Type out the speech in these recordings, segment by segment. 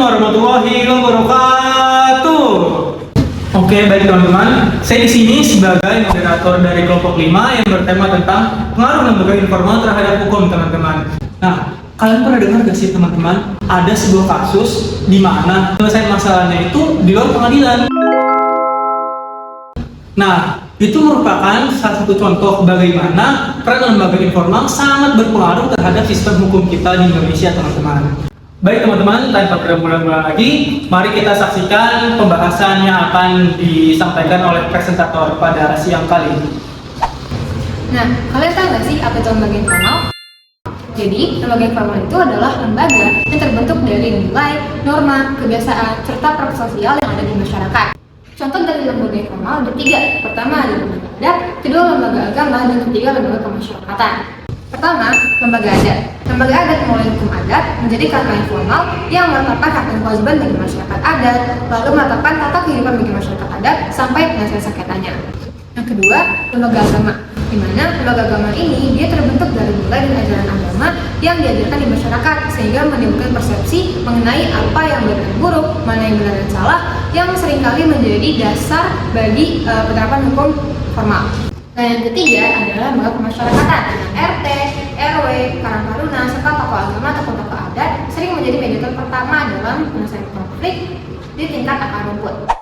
warahmatullahi wabarakatuh. Oke, baik teman-teman. Saya di sini sebagai moderator dari kelompok 5 yang bertema tentang pengaruh lembaga informal terhadap hukum, teman-teman. Nah, kalian pernah dengar gak sih teman-teman? Ada sebuah kasus di mana penyelesaian masalahnya itu di luar pengadilan. Nah, itu merupakan salah satu contoh bagaimana peran lembaga informal sangat berpengaruh terhadap sistem hukum kita di Indonesia, teman-teman. Baik teman-teman, tanpa berbulan-bulan lagi, mari kita saksikan pembahasan yang akan disampaikan oleh presentator pada siang kali ini. Nah, kalian tahu nggak sih apa itu lembaga informal? Jadi, lembaga informal itu adalah lembaga yang terbentuk dari nilai, norma, kebiasaan, serta praktik sosial yang ada di masyarakat. Contoh dari lembaga informal ada 3. Pertama ada lembaga adat, kedua lembaga agama, dan ketiga lembaga kemasyarakatan. Pertama, lembaga adat. Lembaga adat mulai hukum adat menjadi kerangka informal yang menetapkan hak dan kewajiban bagi masyarakat adat, lalu menetapkan tata kehidupan bagi masyarakat adat sampai penyelesaian sengketanya. Yang kedua, lembaga agama, di mana lembaga agama ini dia terbentuk dari nilai dan ajaran agama yang diajarkan di masyarakat sehingga menimbulkan persepsi mengenai apa yang baik dan buruk, mana yang benar dan salah, yang seringkali menjadi dasar bagi penerapan hukum formal. Nah, yang ketiga adalah lembaga kemasyarakatan. RT, RW, Karang Taruna, serta tokoh agama atau tokoh adat sering menjadi mediator pertama dalam penyelesaian konflik di tingkat akar rumput.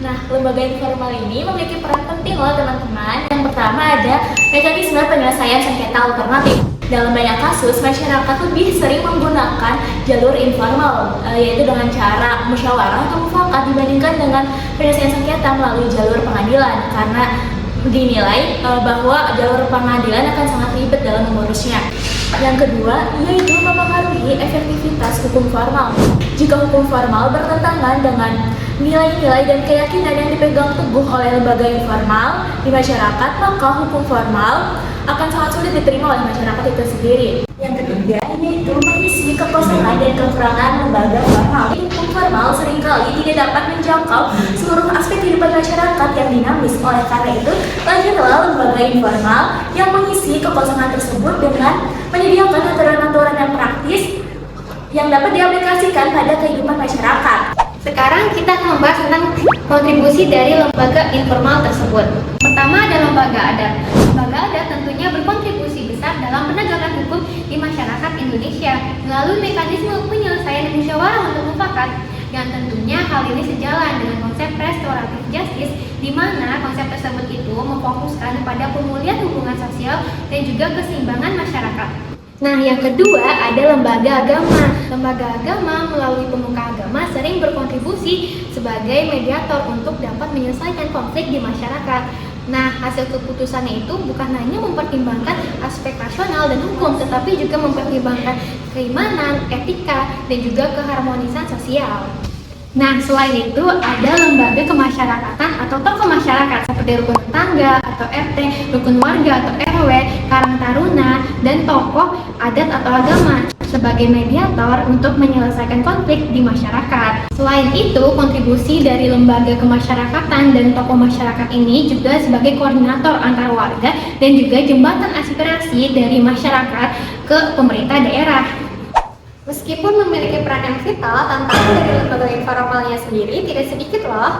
Nah, lembaga informal ini memiliki peran penting loh teman-teman. Yang pertama ada mekanisme penyelesaian sengketa alternatif. Dalam banyak kasus, masyarakat lebih sering menggunakan jalur informal, yaitu dengan cara musyawarah atau mufakat dibandingkan dengan penyelesaian sengketa melalui jalur pengadilan, karena dinilai bahwa jalur pengadilan akan sangat ribet dalam mengurusnya. Yang kedua, yaitu mempengaruhi efektivitas hukum formal. Jika hukum formal bertentangan dengan nilai-nilai dan keyakinan yang dipegang teguh oleh lembaga informal di masyarakat, maka hukum formal akan sangat sulit diterima oleh masyarakat itu sendiri. Yang ketiga, yaitu mengisi kekosongan dan kekurangan lembaga formal. Hukum formal seringkali tidak dapat menjangkau seluruh aspek kehidupan masyarakat yang dinamis. Oleh karena itu, lahirlah lembaga informal yang mengisi kekosongan tersebut dengan menyediakan aturan-aturan yang praktis yang dapat diaplikasikan pada kehidupan masyarakat. Sekarang kita akan membahas tentang kontribusi dari lembaga informal tersebut. Pertama ada lembaga adat. Lembaga adat tentunya berkontribusi besar dalam penegakan hukum di masyarakat Indonesia melalui mekanisme penyelesaian musyawarah untuk mufakat. Yang tentunya hal ini sejalan dengan konsep restoratif justice, di mana konsep tersebut itu memfokuskan pada pemulihan hubungan sosial dan juga keseimbangan masyarakat. Nah, yang kedua ada lembaga agama. Lembaga agama melalui pemuka agama sering berkontribusi sebagai mediator untuk dapat menyelesaikan konflik di masyarakat. Nah, hasil keputusannya itu bukan hanya mempertimbangkan aspek rasional dan hukum, tetapi juga mempertimbangkan keimanan, etika, dan juga keharmonisan sosial. Nah, selain itu ada lembaga kemasyarakatan atau tokoh masyarakat seperti rukun tetangga atau RT, rukun warga atau RW, Karang Taruna, dan tokoh adat atau agama sebagai mediator untuk menyelesaikan konflik di masyarakat. Selain itu, kontribusi dari lembaga kemasyarakatan dan tokoh masyarakat ini juga sebagai koordinator antar warga dan juga jembatan aspirasi dari masyarakat ke pemerintah daerah. Meskipun memiliki peran yang vital, tantangan dari lembaga informalnya sendiri tidak sedikit loh.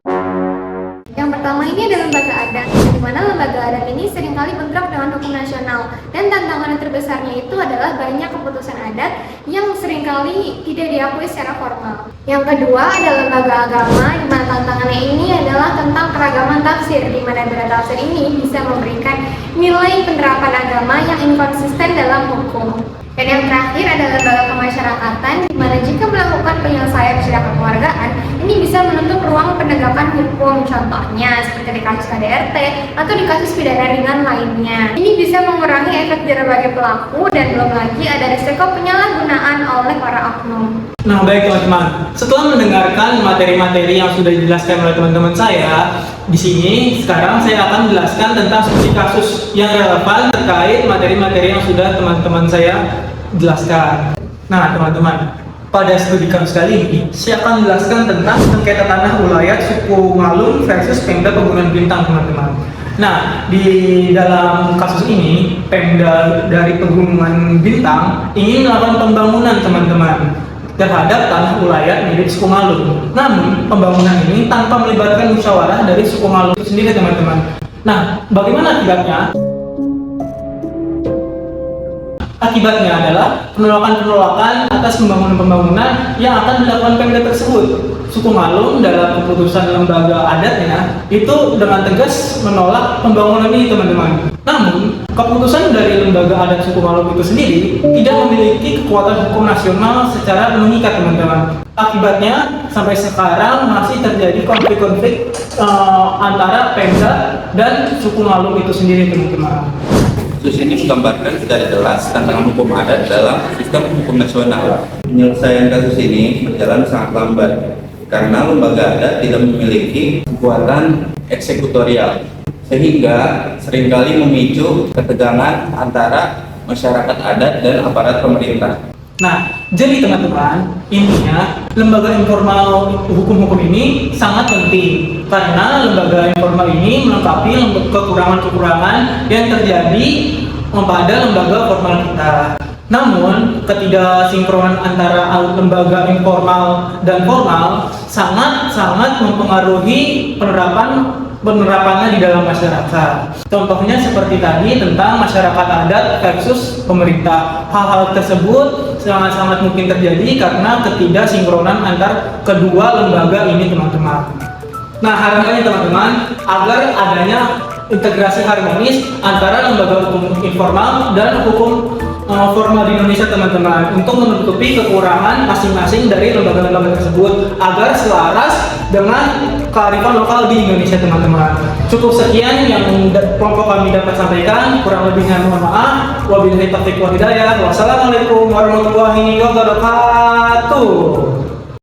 Yang pertama ini adalah lembaga adat, di mana lembaga adat ini seringkali bentrok dengan hukum nasional, dan tantangan yang terbesarnya itu adalah banyak keputusan adat yang seringkali tidak diakui secara formal. Yang kedua adalah lembaga agama, di mana tantangannya ini adalah tentang keragaman tafsir, di mana beberapa tafsir ini bisa memberikan nilai penerapan agama yang inkonsisten dalam hukum. Dan yang terakhir adalah lembaga kemasyarakatan, di mana jika melakukan penyelesaian secara kekeluargaan, ini bisa menutup ruang penegakan hukum, contohnya seperti di kasus KDRT atau di kasus pidana ringan lainnya. Ini bisa mengurangi efek jerah bagi pelaku dan belum lagi ada risiko penyalahgunaan oleh para oknum. Nah baik teman-teman, setelah mendengarkan materi-materi yang sudah dijelaskan oleh teman-teman saya, di sini sekarang saya akan menjelaskan tentang studi kasus yang relevan terkait materi-materi yang sudah teman-teman saya jelaskan. Nah teman-teman, pada studi kasus kali ini saya akan menjelaskan tentang sengketa tanah ulayat suku Ngalun versus Pemda Pegunungan Bintang, teman-teman. Nah, di dalam kasus ini Pemda dari Pegunungan Bintang ingin melakukan pembangunan, teman-teman. terhadap tanah ulayat milik suku Malung. Namun, pembangunan ini tanpa melibatkan musyawarah dari suku Malung itu sendiri, teman-teman. Nah, bagaimana akibatnya? Akibatnya adalah penolakan-penolakan atas pembangunan-pembangunan yang akan dilakukan Pemda tersebut. Suku Malung dalam keputusan lembaga adatnya itu dengan tegas menolak pembangunan ini, teman-teman. Namun, keputusan dari lembaga adat suku Malung itu sendiri tidak memiliki kekuatan hukum nasional secara mengikat, teman-teman. Akibatnya, sampai sekarang masih terjadi konflik-konflik antara Pemda dan suku Malung itu sendiri, teman-teman. Kasus ini menggambarkan secara jelas tantangan hukum adat dalam sistem hukum nasional. Penyelesaian kasus ini berjalan sangat lambat karena lembaga adat tidak memiliki kekuatan eksekutorial, sehingga seringkali memicu ketegangan antara masyarakat adat dan aparat pemerintah. Nah, jadi teman-teman, intinya lembaga informal hukum-hukum ini sangat penting karena lembaga informal ini melengkapi kekurangan-kekurangan yang terjadi pada lembaga formal kita. Namun, ketidaksinkronan antara lembaga informal dan formal sangat-sangat mempengaruhi penerapannya di dalam masyarakat. Contohnya seperti tadi tentang masyarakat adat versus pemerintah. Hal-hal tersebut sangat-sangat mungkin terjadi karena ketidaksinkronan antar kedua lembaga ini, teman-teman. Nah, harapannya teman-teman agar adanya integrasi harmonis antara lembaga hukum informal dan hukum formal di Indonesia, teman-teman, untuk menutupi kekurangan masing-masing dari lembaga-lembaga tersebut agar selaras dengan kearifan lokal di Indonesia, teman-teman. Cukup sekian yang kelompok kami dapat sampaikan, kurang lebihnya mohon maaf. Wabillahi taufiq wal hidayah. Wassalamualaikum warahmatullahi wabarakatuh.